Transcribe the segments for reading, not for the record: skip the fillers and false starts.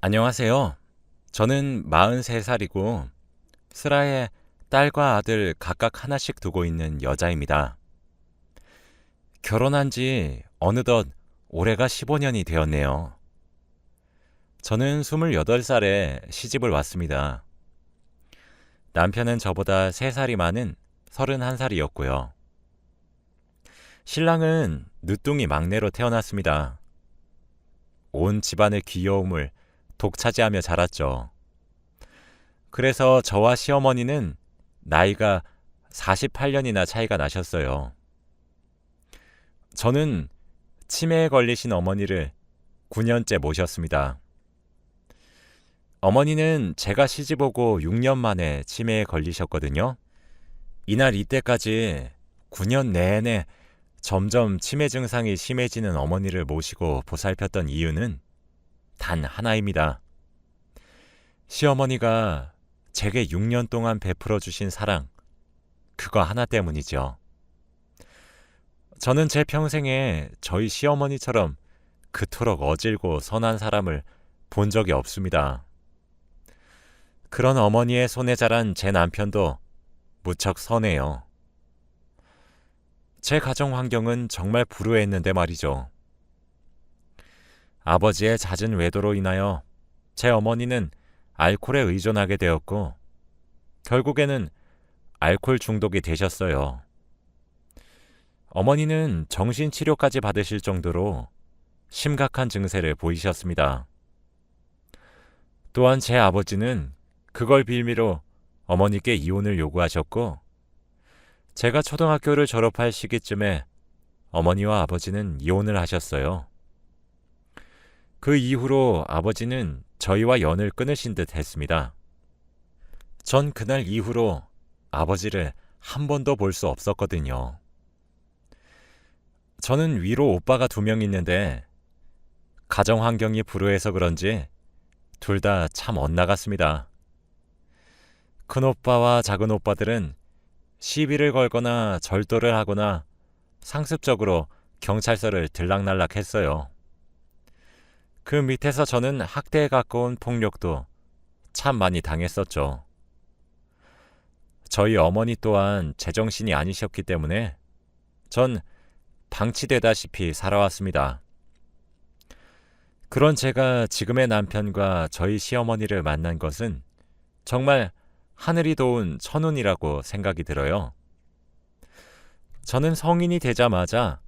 안녕하세요. 저는 43살이고 슬하에 딸과 아들 각각 하나씩 두고 있는 여자입니다. 결혼한 지 어느덧 올해가 15년이 되었네요. 저는 28살에 시집을 왔습니다. 남편은 저보다 3살이 많은 31살이었고요. 신랑은 늦둥이 막내로 태어났습니다. 온 집안의 귀여움을 독차지하며 자랐죠. 그래서 저와 시어머니는 나이가 48년이나 차이가 나셨어요. 저는 치매에 걸리신 어머니를 9년째 모셨습니다. 어머니는 제가 시집 오고 6년 만에 치매에 걸리셨거든요. 이날 이때까지 9년 내내 점점 치매 증상이 심해지는 어머니를 모시고 보살폈던 이유는 단 하나입니다. 시어머니가 제게 6년 동안 베풀어 주신 사랑, 그거 하나 때문이죠. 저는 제 평생에 저희 시어머니처럼 그토록 어질고 선한 사람을 본 적이 없습니다. 그런 어머니의 손에 자란 제 남편도 무척 선해요. 제 가정 환경은 정말 불우했는데 말이죠. 아버지의 잦은 외도로 인하여 제 어머니는 알코올에 의존하게 되었고 결국에는 알코올 중독이 되셨어요. 어머니는 정신치료까지 받으실 정도로 심각한 증세를 보이셨습니다. 또한 제 아버지는 그걸 빌미로 어머니께 이혼을 요구하셨고 제가 초등학교를 졸업할 시기쯤에 어머니와 아버지는 이혼을 하셨어요. 그 이후로 아버지는 저희와 연을 끊으신 듯 했습니다. 전 그날 이후로 아버지를 한 번도 볼 수 없었거든요. 저는 위로 오빠가 2명 있는데 가정 환경이 불우해서 그런지 둘 다 참 엇나갔습니다. 큰 오빠와 작은 오빠들은 시비를 걸거나 절도를 하거나 상습적으로 경찰서를 들락날락 했어요. 그 밑에서 저는 학대에 가까운 폭력도 참 많이 당했었죠. 저희 어머니 또한 제정신이 아니셨기 때문에 전 방치되다시피 살아왔습니다. 그런 제가 지금의 남편과 저희 시어머니를 만난 것은 정말 하늘이 도운 천운이라고 생각이 들어요. 저는 성인이 되자마자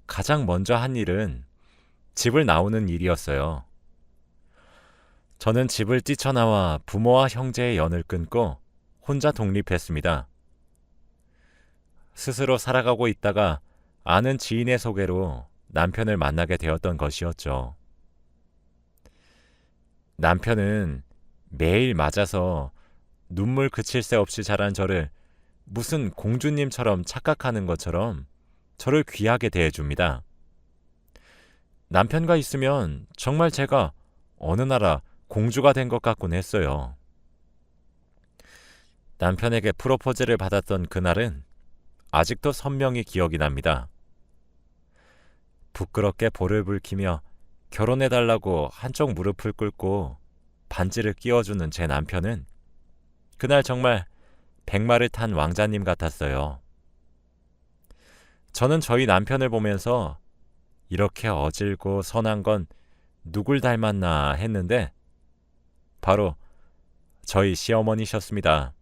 가장 먼저 한 일은 집을 나오는 일이었어요. 저는 집을 뛰쳐나와 부모와 형제의 연을 끊고 혼자 독립했습니다. 스스로 살아가고 있다가 아는 지인의 소개로 남편을 만나게 되었던 것이었죠. 남편은 매일 맞아서 눈물 그칠 새 없이 자란 저를 무슨 공주님처럼 착각하는 것처럼 저를 귀하게 대해줍니다. 남편과 있으면 정말 제가 어느 나라 공주가 된 것 같곤 했어요. 남편에게 프로포즈를 받았던 그날은 아직도 선명히 기억이 납니다. 부끄럽게 볼을 붉히며 결혼해달라고 한쪽 무릎을 꿇고 반지를 끼워주는 제 남편은 그날 정말 백마를 탄 왕자님 같았어요. 저는 저희 남편을 보면서 이렇게 어질고 선한 건 누굴 닮았나 했는데 바로 저희 시어머니셨습니다.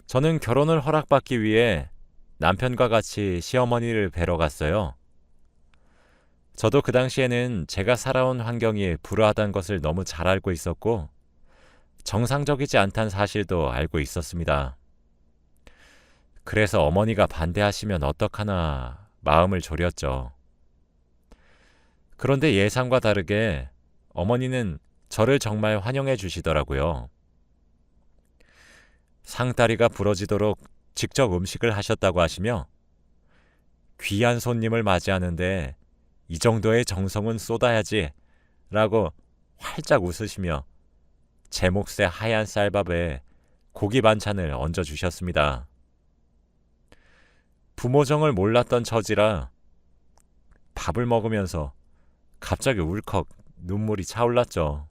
저는 결혼을 허락받기 위해 남편과 같이 시어머니를 뵈러 갔어요. 저도 그 당시에는 제가 살아온 환경이 불우하다는 것을 너무 잘 알고 있었고 정상적이지 않다는 사실도 알고 있었습니다. 그래서 어머니가 반대하시면 어떡하나 마음을 졸였죠. 그런데 예상과 다르게 어머니는 저를 정말 환영해 주시더라고요. 상다리가 부러지도록 직접 음식을 하셨다고 하시며 귀한 손님을 맞이하는데 이 정도의 정성은 쏟아야지 라고 활짝 웃으시며 제 몫의 하얀 쌀밥에 고기 반찬을 얹어주셨습니다. 부모정을 몰랐던 처지라 밥을 먹으면서 갑자기 울컥 눈물이 차올랐죠.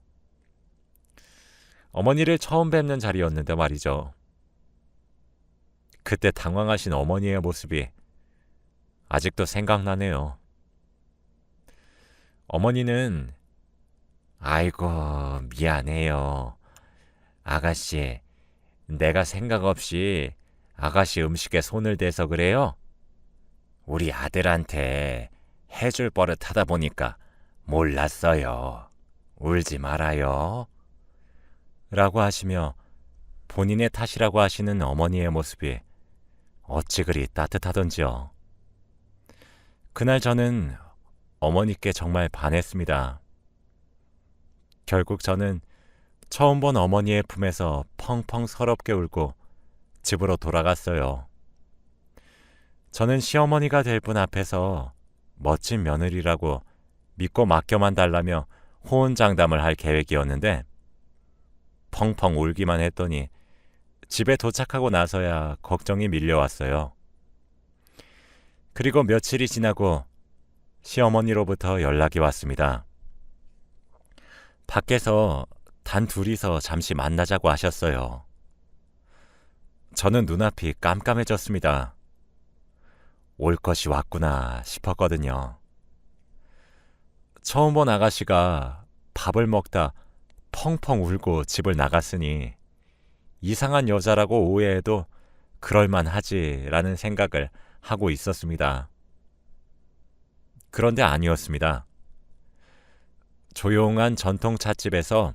어머니를 처음 뵙는 자리였는데 말이죠. 그때 당황하신 어머니의 모습이 아직도 생각나네요. 어머니는 아이고 미안해요. 아가씨, 내가 생각 없이 아가씨 음식에 손을 대서 그래요. 우리 아들한테 해줄 버릇 하다 보니까 몰랐어요. 울지 말아요. 라고 하시며 본인의 탓이라고 하시는 어머니의 모습이 어찌 그리 따뜻하던지요. 그날 저는 어머니께 정말 반했습니다. 결국 저는 처음 본 어머니의 품에서 펑펑 서럽게 울고 집으로 돌아갔어요. 저는 시어머니가 될 분 앞에서 멋진 며느리라고 믿고 맡겨만 달라며 호언장담을 할 계획이었는데 펑펑 울기만 했더니 집에 도착하고 나서야 걱정이 밀려왔어요. 그리고 며칠이 지나고 시어머니로부터 연락이 왔습니다. 밖에서 단 둘이서 잠시 만나자고 하셨어요. 저는 눈앞이 깜깜해졌습니다. 올 것이 왔구나 싶었거든요. 처음 본 아가씨가 밥을 먹다 펑펑 울고 집을 나갔으니 이상한 여자라고 오해해도 그럴만하지라는 생각을 하고 있었습니다. 그런데 아니었습니다. 조용한 전통 찻집에서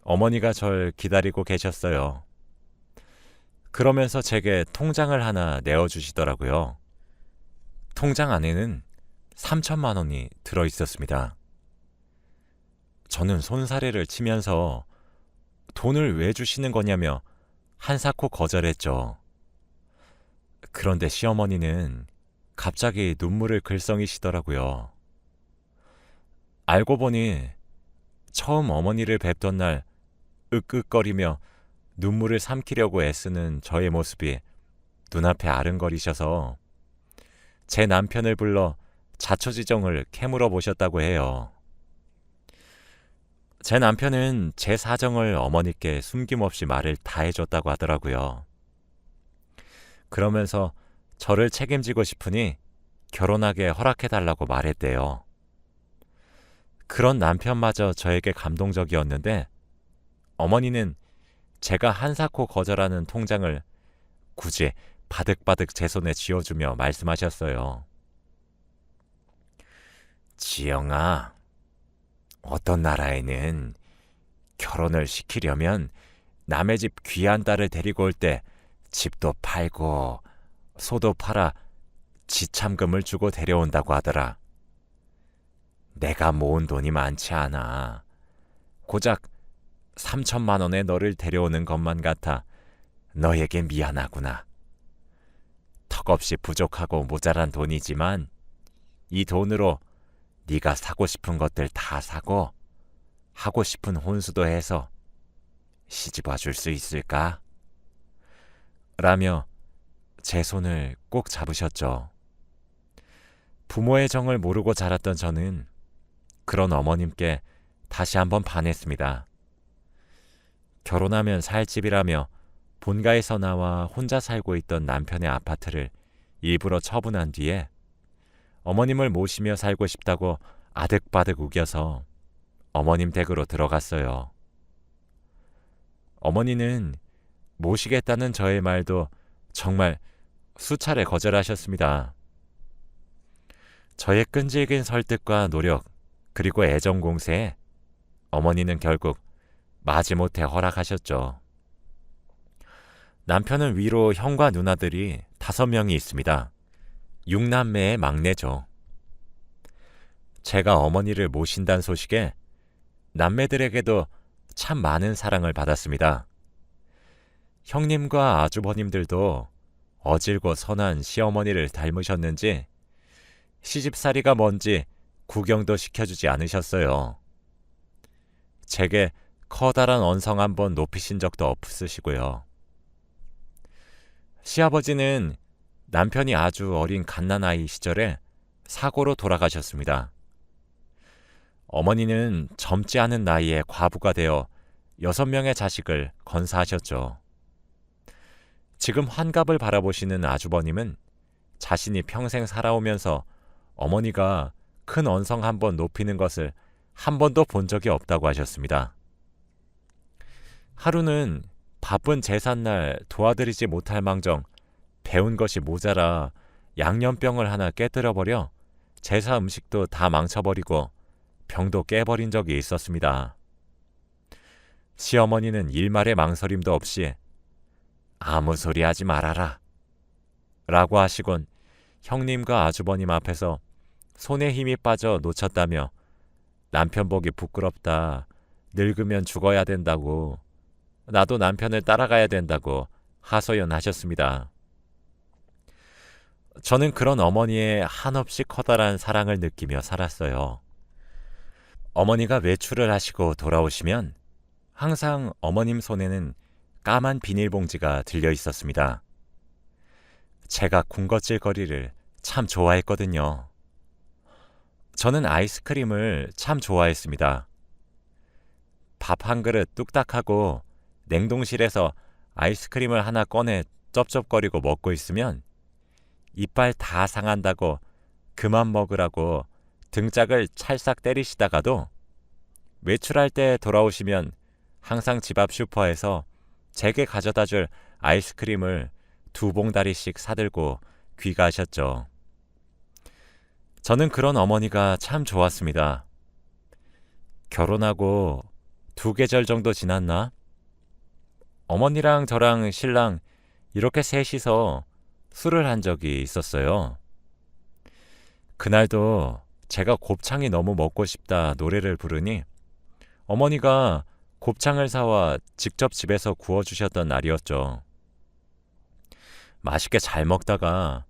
어머니가 절 기다리고 계셨어요. 그러면서 제게 통장을 하나 내어주시더라고요. 통장 안에는 3천만 원이 들어있었습니다. 저는 손사래를 치면서 돈을 왜 주시는 거냐며 한사코 거절했죠. 그런데 시어머니는 갑자기 눈물을 글썽이시더라고요. 알고 보니 처음 어머니를 뵙던 날 으끄거리며 눈물을 삼키려고 애쓰는 저의 모습이 눈앞에 아른거리셔서 제 남편을 불러 자초지종을 캐물어 보셨다고 해요. 제 남편은 제 사정을 어머니께 숨김없이 말을 다 해줬다고 하더라고요. 그러면서 저를 책임지고 싶으니 결혼하게 허락해달라고 말했대요. 그런 남편마저 저에게 감동적이었는데 어머니는 제가 한사코 거절하는 통장을 굳이 바득바득 제 손에 쥐어주며 말씀하셨어요. 지영아, 어떤 나라에는 결혼을 시키려면 남의 집 귀한 딸을 데리고 올 때 집도 팔고 소도 팔아 지참금을 주고 데려온다고 하더라. 내가 모은 돈이 많지 않아. 고작 3천만 원에 너를 데려오는 것만 같아 너에게 미안하구나. 턱없이 부족하고 모자란 돈이지만 이 돈으로 네가 사고 싶은 것들 다 사고 하고 싶은 혼수도 해서 시집와 줄 수 있을까? 라며 제 손을 꼭 잡으셨죠. 부모의 정을 모르고 자랐던 저는 그런 어머님께 다시 한번 반했습니다. 결혼하면 살 집이라며 본가에서 나와 혼자 살고 있던 남편의 아파트를 일부러 처분한 뒤에 어머님을 모시며 살고 싶다고 아득바득 우겨서 어머님 댁으로 들어갔어요. 어머니는 모시겠다는 저의 말도 정말 수차례 거절하셨습니다. 저의 끈질긴 설득과 노력 그리고 애정 공세에 어머니는 결국 마지못해 허락하셨죠. 남편은 위로 형과 누나들이 5명이 있습니다. 6남매의 막내죠. 제가 어머니를 모신다는 소식에 남매들에게도 참 많은 사랑을 받았습니다. 형님과 아주버님들도 어질고 선한 시어머니를 닮으셨는지 시집살이가 뭔지 구경도 시켜주지 않으셨어요. 제게 커다란 언성 한번 높이신 적도 없으시고요. 시아버지는 남편이 아주 어린 갓난아이 시절에 사고로 돌아가셨습니다. 어머니는 젊지 않은 나이에 과부가 되어 6명의 자식을 건사하셨죠. 지금 환갑을 바라보시는 아주버님은 자신이 평생 살아오면서 어머니가 큰 언성 한 번 높이는 것을 한 번도 본 적이 없다고 하셨습니다. 하루는 바쁜 제삿날 도와드리지 못할 망정 배운 것이 모자라 양념병을 하나 깨뜨려버려 제사 음식도 다 망쳐버리고 병도 깨버린 적이 있었습니다. 시어머니는 일말의 망설임도 없이 아무 소리 하지 말아라 라고 하시곤 형님과 아주버님 앞에서 손에 힘이 빠져 놓쳤다며 남편 보기 부끄럽다, 늙으면 죽어야 된다고, 나도 남편을 따라가야 된다고 하소연하셨습니다. 저는 그런 어머니의 한없이 커다란 사랑을 느끼며 살았어요. 어머니가 외출을 하시고 돌아오시면 항상 어머님 손에는 까만 비닐봉지가 들려 있었습니다. 제가 군것질거리를 참 좋아했거든요. 저는 아이스크림을 참 좋아했습니다. 밥 한 그릇 뚝딱하고 냉동실에서 아이스크림을 하나 꺼내 쩝쩝거리고 먹고 있으면 이빨 다 상한다고 그만 먹으라고 등짝을 찰싹 때리시다가도 외출할 때 돌아오시면 항상 집 앞 슈퍼에서 제게 가져다 줄 아이스크림을 2봉다리씩 사들고 귀가하셨죠. 저는 그런 어머니가 참 좋았습니다. 결혼하고 2계절 정도 지났나? 어머니랑 저랑 신랑 이렇게 셋이서 술을 한 적이 있었어요. 그날도 제가 곱창이 너무 먹고 싶다 노래를 부르니 어머니가 곱창을 사와 직접 집에서 구워주셨던 날이었죠. 맛있게 잘 먹다가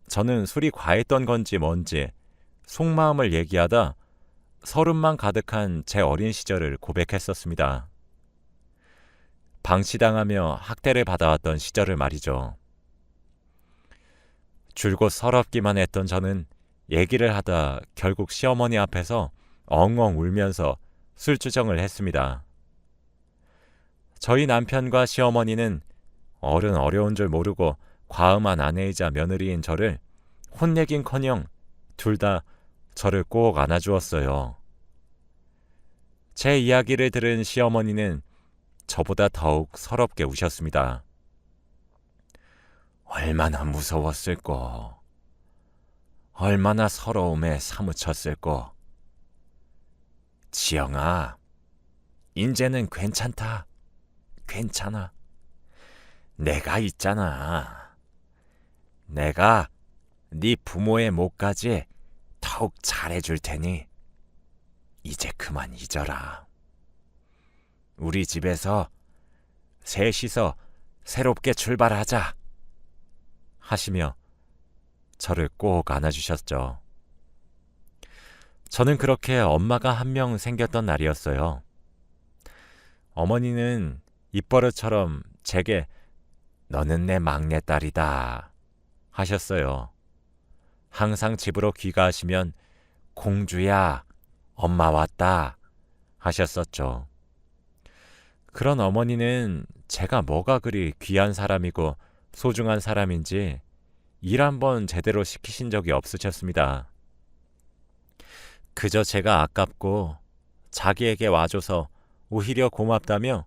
저는 술이 과했던 건지 뭔지 속마음을 얘기하다 서름만 가득한 제 어린 시절을 고백했었습니다. 방치당하며 학대를 받아왔던 시절을 말이죠. 줄곧 서럽기만 했던 저는 얘기를 하다 결국 시어머니 앞에서 엉엉 울면서 술주정을 했습니다. 저희 남편과 시어머니는 어른 어려운 줄 모르고 과음한 아내이자 며느리인 저를 혼내긴커녕 둘 다 저를 꼭 안아주었어요. 제 이야기를 들은 시어머니는 저보다 더욱 서럽게 우셨습니다. 얼마나 무서웠을꼬. 얼마나 서러움에 사무쳤을꼬. 지영아, 인제는 괜찮다. 괜찮아. 내가 있잖아. 내가 네 부모의 몫까지 더욱 잘해줄 테니 이제 그만 잊어라. 우리 집에서 셋이서 새롭게 출발하자. 하시며 저를 꼭 안아주셨죠. 저는 그렇게 엄마가 한 명 생겼던 날이었어요. 어머니는 입버릇처럼 제게 너는 내 막내딸이다 하셨어요. 항상 집으로 귀가하시면 공주야, 엄마 왔다 하셨었죠. 그런 어머니는 제가 뭐가 그리 귀한 사람이고 소중한 사람인지 일 한번 제대로 시키신 적이 없으셨습니다. 그저 제가 아깝고 자기에게 와줘서 오히려 고맙다며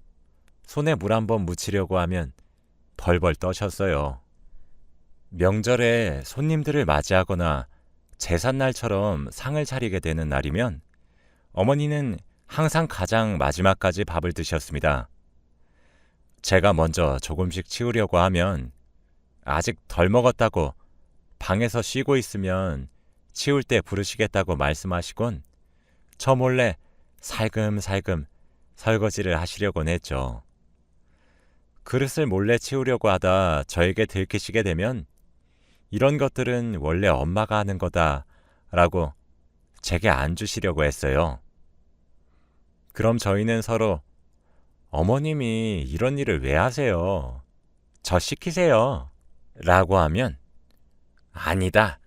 손에 물 한번 묻히려고 하면 벌벌 떠셨어요. 명절에 손님들을 맞이하거나 제삿날처럼 상을 차리게 되는 날이면 어머니는 항상 가장 마지막까지 밥을 드셨습니다. 제가 먼저 조금씩 치우려고 하면 아직 덜 먹었다고 방에서 쉬고 있으면 치울 때 부르시겠다고 말씀하시곤 저 몰래 살금살금 설거지를 하시려곤 했죠. 그릇을 몰래 치우려고 하다 저에게 들키시게 되면 이런 것들은 원래 엄마가 하는 거다 라고 제게 안 주시려고 했어요. 그럼 저희는 서로 어머님이 이런 일을 왜 하세요? 저 시키세요. 라고 하면 아니다.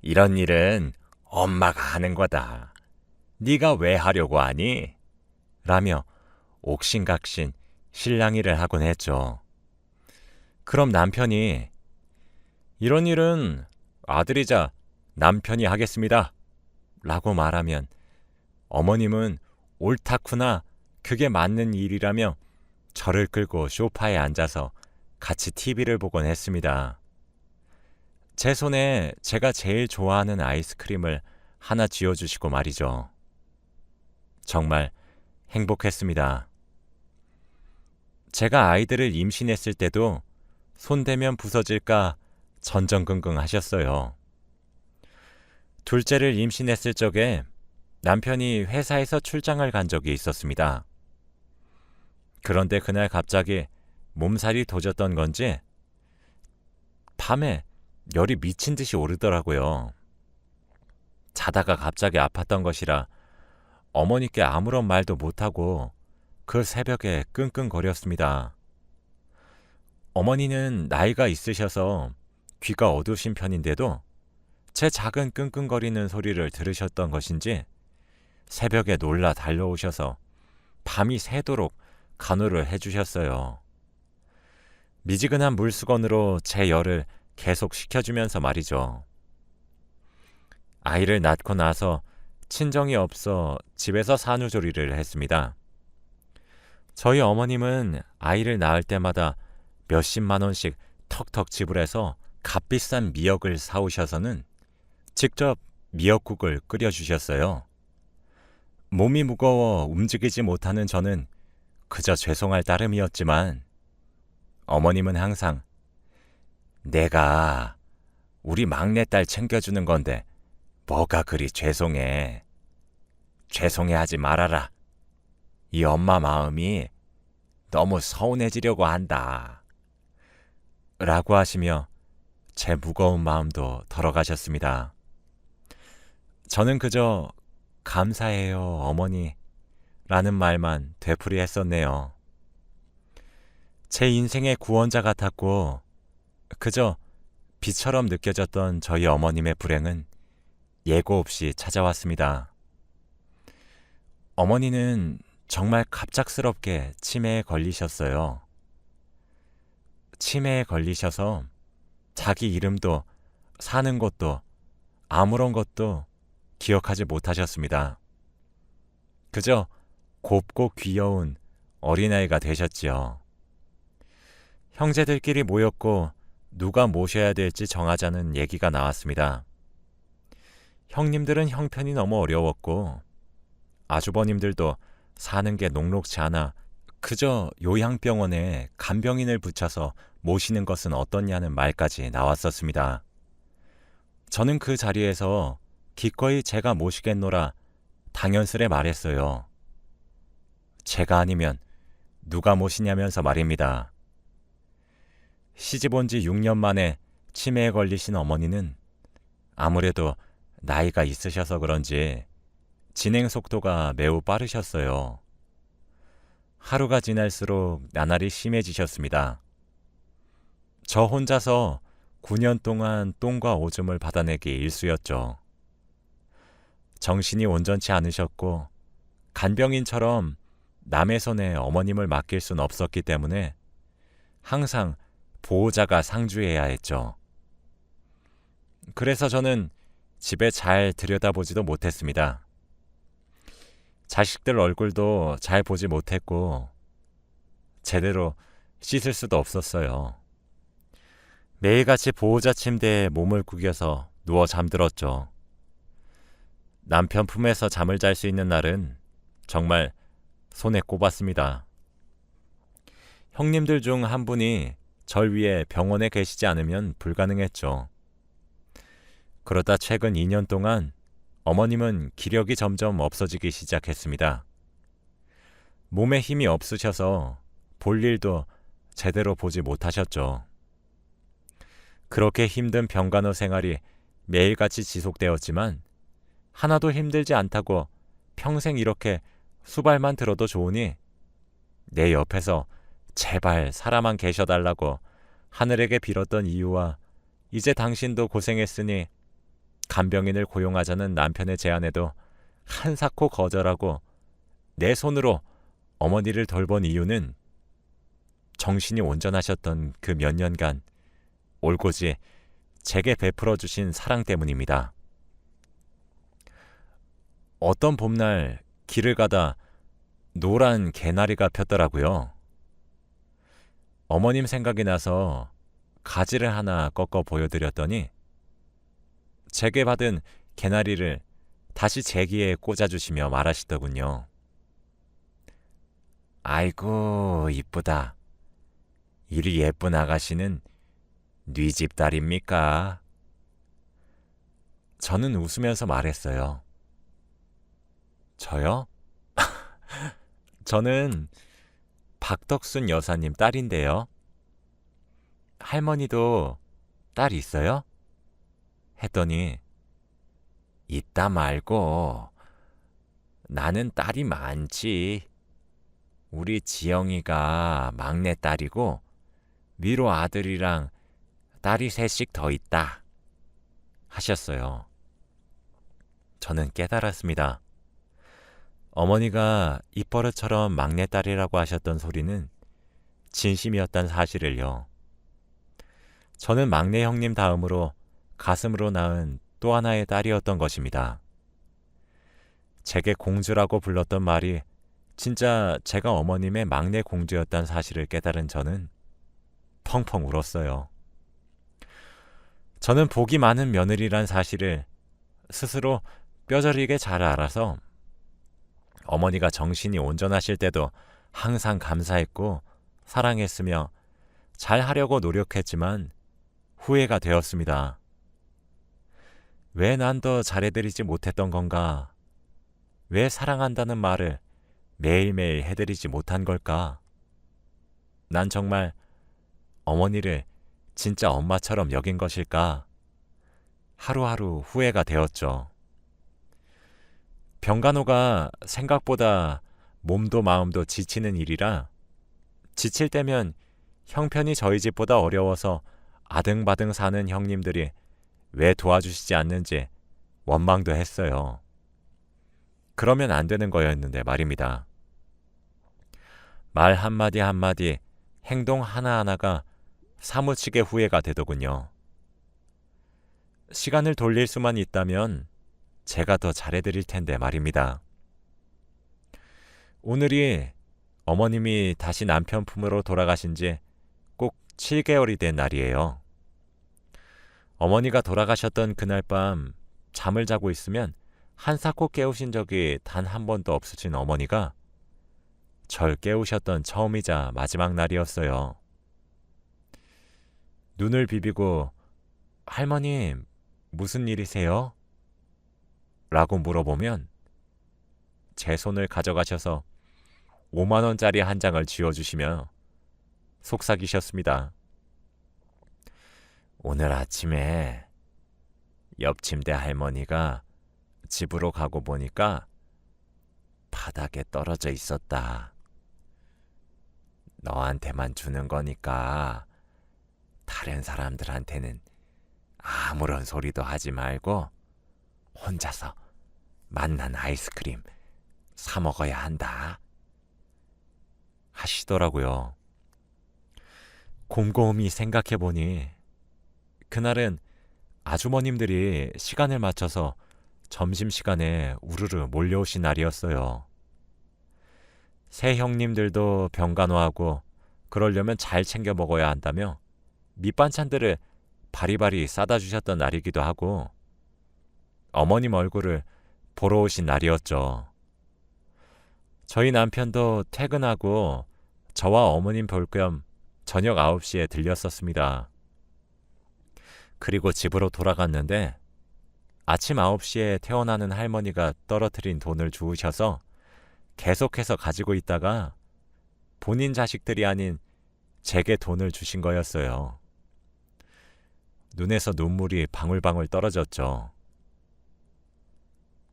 이런 일은 엄마가 하는 거다. 네가 왜 하려고 하니? 라며 옥신각신 실랑이를 하곤 했죠. 그럼 남편이 이런 일은 아들이자 남편이 하겠습니다. 라고 말하면 어머님은 옳다구나, 그게 맞는 일이라며 저를 끌고 소파에 앉아서 같이 TV를 보곤 했습니다. 제 손에 제가 제일 좋아하는 아이스크림을 하나 쥐어주시고 말이죠. 정말 행복했습니다. 제가 아이들을 임신했을 때도 손대면 부서질까 전전긍긍 하셨어요. 둘째를 임신했을 적에 남편이 회사에서 출장을 간 적이 있었습니다. 그런데 그날 갑자기 몸살이 도졌던 건지 밤에 열이 미친 듯이 오르더라고요. 자다가 갑자기 아팠던 것이라 어머니께 아무런 말도 못하고 그 새벽에 끙끙거렸습니다. 어머니는 나이가 있으셔서 귀가 어두우신 편인데도 제 작은 끙끙거리는 소리를 들으셨던 것인지 새벽에 놀라 달려오셔서 밤이 새도록 간호를 해주셨어요. 미지근한 물수건으로 제 열을 계속 식혀주면서 말이죠. 아이를 낳고 나서 친정이 없어 집에서 산후조리를 했습니다. 저희 어머님은 아이를 낳을 때마다 몇십만 원씩 턱턱 지불해서 값비싼 미역을 사오셔서는 직접 미역국을 끓여주셨어요. 몸이 무거워 움직이지 못하는 저는 그저 죄송할 따름이었지만 어머님은 항상 내가 우리 막내딸 챙겨주는 건데 뭐가 그리 죄송해. 죄송해하지 말아라. 이 엄마 마음이 너무 서운해지려고 한다. 라고 하시며 제 무거운 마음도 덜어가셨습니다. 저는 그저 감사해요, 어머니 라는 말만 되풀이했었네요. 제 인생의 구원자 같았고 그저 비처럼 느껴졌던 저희 어머님의 불행은 예고 없이 찾아왔습니다. 어머니는 정말 갑작스럽게 치매에 걸리셨어요. 치매에 걸리셔서 자기 이름도 사는 곳도 아무런 것도 기억하지 못하셨습니다. 그저 곱고 귀여운 어린아이가 되셨지요. 형제들끼리 모였고 누가 모셔야 될지 정하자는 얘기가 나왔습니다. 형님들은 형편이 너무 어려웠고 아주버님들도 사는 게 녹록지 않아 그저 요양병원에 간병인을 붙여서 모시는 것은 어떻냐는 말까지 나왔었습니다. 저는 그 자리에서 기꺼이 제가 모시겠노라 당연스레 말했어요. 제가 아니면 누가 모시냐면서 말입니다. 시집 온 지 6년 만에 치매에 걸리신 어머니는 아무래도 나이가 있으셔서 그런지 진행 속도가 매우 빠르셨어요. 하루가 지날수록 나날이 심해지셨습니다. 저 혼자서 9년 동안 똥과 오줌을 받아내기 일쑤였죠. 정신이 온전치 않으셨고 간병인처럼 남의 손에 어머님을 맡길 순 없었기 때문에 항상 보호자가 상주해야 했죠. 그래서 저는 집에 잘 들여다보지도 못했습니다. 자식들 얼굴도 잘 보지 못했고 제대로 씻을 수도 없었어요. 매일같이 보호자 침대에 몸을 구겨서 누워 잠들었죠. 남편 품에서 잠을 잘 수 있는 날은 정말 손에 꼽았습니다. 형님들 중 한 분이 절 위해 병원에 계시지 않으면 불가능했죠. 그러다 최근 2년 동안 어머님은 기력이 점점 없어지기 시작했습니다. 몸에 힘이 없으셔서 볼 일도 제대로 보지 못하셨죠. 그렇게 힘든 병간호 생활이 매일같이 지속되었지만 하나도 힘들지 않다고 평생 이렇게 수발만 들어도 좋으니 내 옆에서 제발 살아만 계셔달라고 하늘에게 빌었던 이유와 이제 당신도 고생했으니 간병인을 고용하자는 남편의 제안에도 한사코 거절하고 내 손으로 어머니를 돌본 이유는 정신이 온전하셨던 그 몇 년간 올고지 제게 베풀어 주신 사랑 때문입니다. 어떤 봄날 길을 가다 노란 개나리가 폈더라고요. 어머님 생각이 나서 가지를 하나 꺾어 보여드렸더니 제게 받은 개나리를 다시 제 귀에 꽂아주시며 말하시더군요. 아이고 이쁘다. 이리 예쁜 아가씨는 네 집 딸입니까? 저는 웃으면서 말했어요. 저요? 저는 박덕순 여사님 딸인데요. 할머니도 딸 있어요? 했더니 있다 말고 나는 딸이 많지. 우리 지영이가 막내딸이고 위로 아들이랑 딸이 셋씩 더 있다 하셨어요. 저는 깨달았습니다. 어머니가 입버릇처럼 막내딸이라고 하셨던 소리는 진심이었단 사실을요. 저는 막내 형님 다음으로 가슴으로 낳은 또 하나의 딸이었던 것입니다. 제게 공주라고 불렀던 말이 진짜 제가 어머님의 막내 공주였다는 사실을 깨달은 저는 펑펑 울었어요. 저는 복이 많은 며느리란 사실을 스스로 뼈저리게 잘 알아서 어머니가 정신이 온전하실 때도 항상 감사했고 사랑했으며 잘 하려고 노력했지만 후회가 되었습니다. 왜 난 더 잘해드리지 못했던 건가? 왜 사랑한다는 말을 매일매일 해드리지 못한 걸까? 난 정말 어머니를 진짜 엄마처럼 여긴 것일까? 하루하루 후회가 되었죠. 병간호가 생각보다 몸도 마음도 지치는 일이라 지칠 때면 형편이 저희 집보다 어려워서 아등바등 사는 형님들이 왜 도와주시지 않는지 원망도 했어요. 그러면 안 되는 거였는데 말입니다. 말 한마디 한마디, 행동 하나하나가 사무치게 후회가 되더군요. 시간을 돌릴 수만 있다면 제가 더 잘해드릴 텐데 말입니다. 오늘이 어머님이 다시 남편 품으로 돌아가신 지 꼭 7개월이 된 날이에요. 어머니가 돌아가셨던 그날 밤 잠을 자고 있으면 한사코 깨우신 적이 단 한 번도 없으신 어머니가 절 깨우셨던 처음이자 마지막 날이었어요. 눈을 비비고 할머님 무슨 일이세요? 라고 물어보면 제 손을 가져가셔서 5만 원짜리 한 장을 쥐어주시며 속삭이셨습니다. 오늘 아침에 옆 침대 할머니가 집으로 가고 보니까 바닥에 떨어져 있었다. 너한테만 주는 거니까 다른 사람들한테는 아무런 소리도 하지 말고 혼자서 맛난 아이스크림 사 먹어야 한다. 하시더라고요. 곰곰이 생각해보니 그날은 아주머님들이 시간을 맞춰서 점심시간에 우르르 몰려오신 날이었어요. 새 형님들도 병간호하고 그러려면 잘 챙겨 먹어야 한다며 밑반찬들을 바리바리 싸다 주셨던 날이기도 하고 어머님 얼굴을 보러 오신 날이었죠. 저희 남편도 퇴근하고 저와 어머님 볼 겸 저녁 9시에 들렸었습니다. 그리고 집으로 돌아갔는데 아침 9시에 태어나는 할머니가 떨어뜨린 돈을 주우셔서 계속해서 가지고 있다가 본인 자식들이 아닌 제게 돈을 주신 거였어요. 눈에서 눈물이 방울방울 떨어졌죠.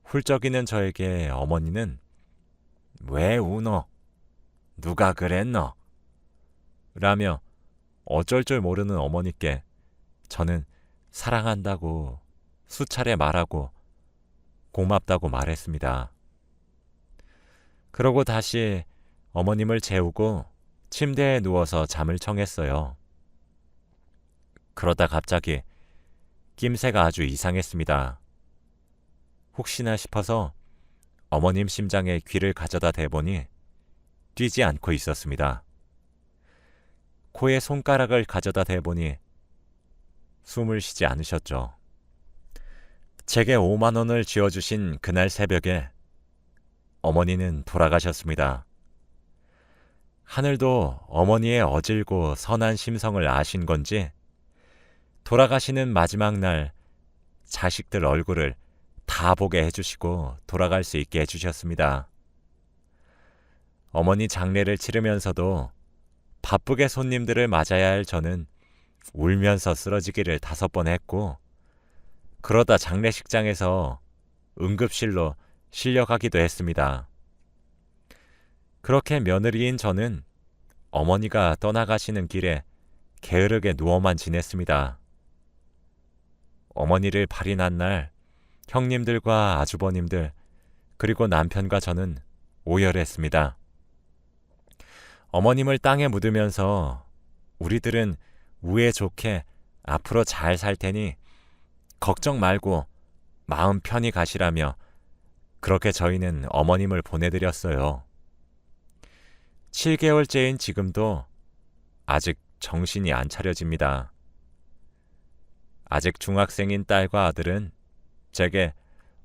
훌쩍이는 저에게 어머니는 왜 우노? 누가 그랬노? 라며 어쩔 줄 모르는 어머니께 저는 사랑한다고 수차례 말하고 고맙다고 말했습니다. 그러고 다시 어머님을 재우고 침대에 누워서 잠을 청했어요. 그러다 갑자기 낌새가 아주 이상했습니다. 혹시나 싶어서 어머님 심장에 귀를 가져다 대보니 뛰지 않고 있었습니다. 코에 손가락을 가져다 대보니 숨을 쉬지 않으셨죠. 제게 5만 원을 쥐어주신 그날 새벽에 어머니는 돌아가셨습니다. 하늘도 어머니의 어질고 선한 심성을 아신 건지 돌아가시는 마지막 날 자식들 얼굴을 다 보게 해주시고 돌아갈 수 있게 해주셨습니다. 어머니 장례를 치르면서도 바쁘게 손님들을 맞아야 할 저는 울면서 쓰러지기를 5번 했고, 그러다 장례식장에서 응급실로 실려가기도 했습니다. 그렇게 며느리인 저는 어머니가 떠나가시는 길에 게으르게 누워만 지냈습니다. 어머니를 발인한 날 형님들과 아주버님들 그리고 남편과 저는 오열했습니다. 어머님을 땅에 묻으면서 우리들은 우애 좋게 앞으로 잘 살 테니 걱정 말고 마음 편히 가시라며 그렇게 저희는 어머님을 보내드렸어요. 7개월째인 지금도 아직 정신이 안 차려집니다. 아직 중학생인 딸과 아들은 제게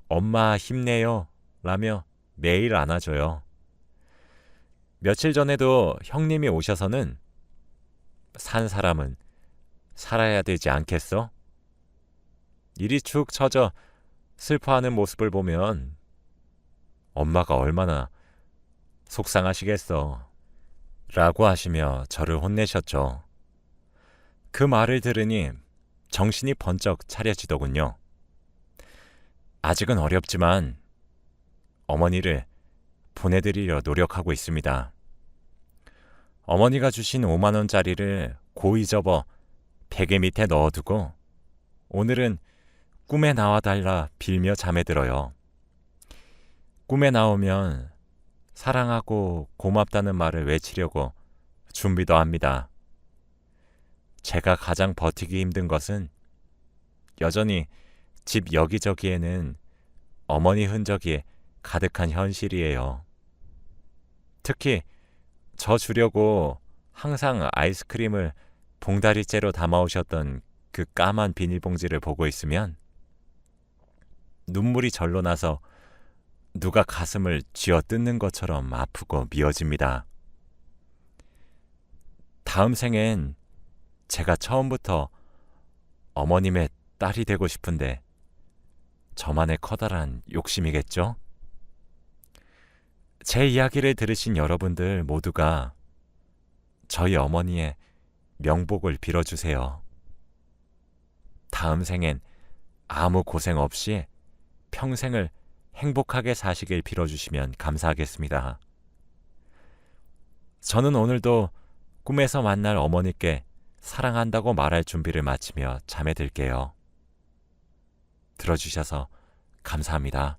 엄마 힘내요 라며 매일 안아줘요. 며칠 전에도 형님이 오셔서는 산 사람은 살아야 되지 않겠어? 이리 축 처져 슬퍼하는 모습을 보면 엄마가 얼마나 속상하시겠어 라고 하시며 저를 혼내셨죠. 그 말을 들으니 정신이 번쩍 차려지더군요. 아직은 어렵지만 어머니를 보내드리려 노력하고 있습니다. 어머니가 주신 5만 원짜리를 고이 접어 베개 밑에 넣어두고 오늘은 꿈에 나와달라 빌며 잠에 들어요. 꿈에 나오면 사랑하고 고맙다는 말을 외치려고 준비도 합니다. 제가 가장 버티기 힘든 것은 여전히 집 여기저기에는 어머니 흔적이 가득한 현실이에요. 특히 저 주려고 항상 아이스크림을 봉다리째로 담아오셨던 그 까만 비닐봉지를 보고 있으면 눈물이 절로 나서 누가 가슴을 쥐어 뜯는 것처럼 아프고 미어집니다. 다음 생엔 제가 처음부터 어머님의 딸이 되고 싶은데 저만의 커다란 욕심이겠죠? 제 이야기를 들으신 여러분들 모두가 저희 어머니의 명복을 빌어주세요. 다음 생엔 아무 고생 없이 평생을 행복하게 사시길 빌어주시면 감사하겠습니다. 저는 오늘도 꿈에서 만날 어머니께 사랑한다고 말할 준비를 마치며 잠에 들게요. 들어주셔서 감사합니다.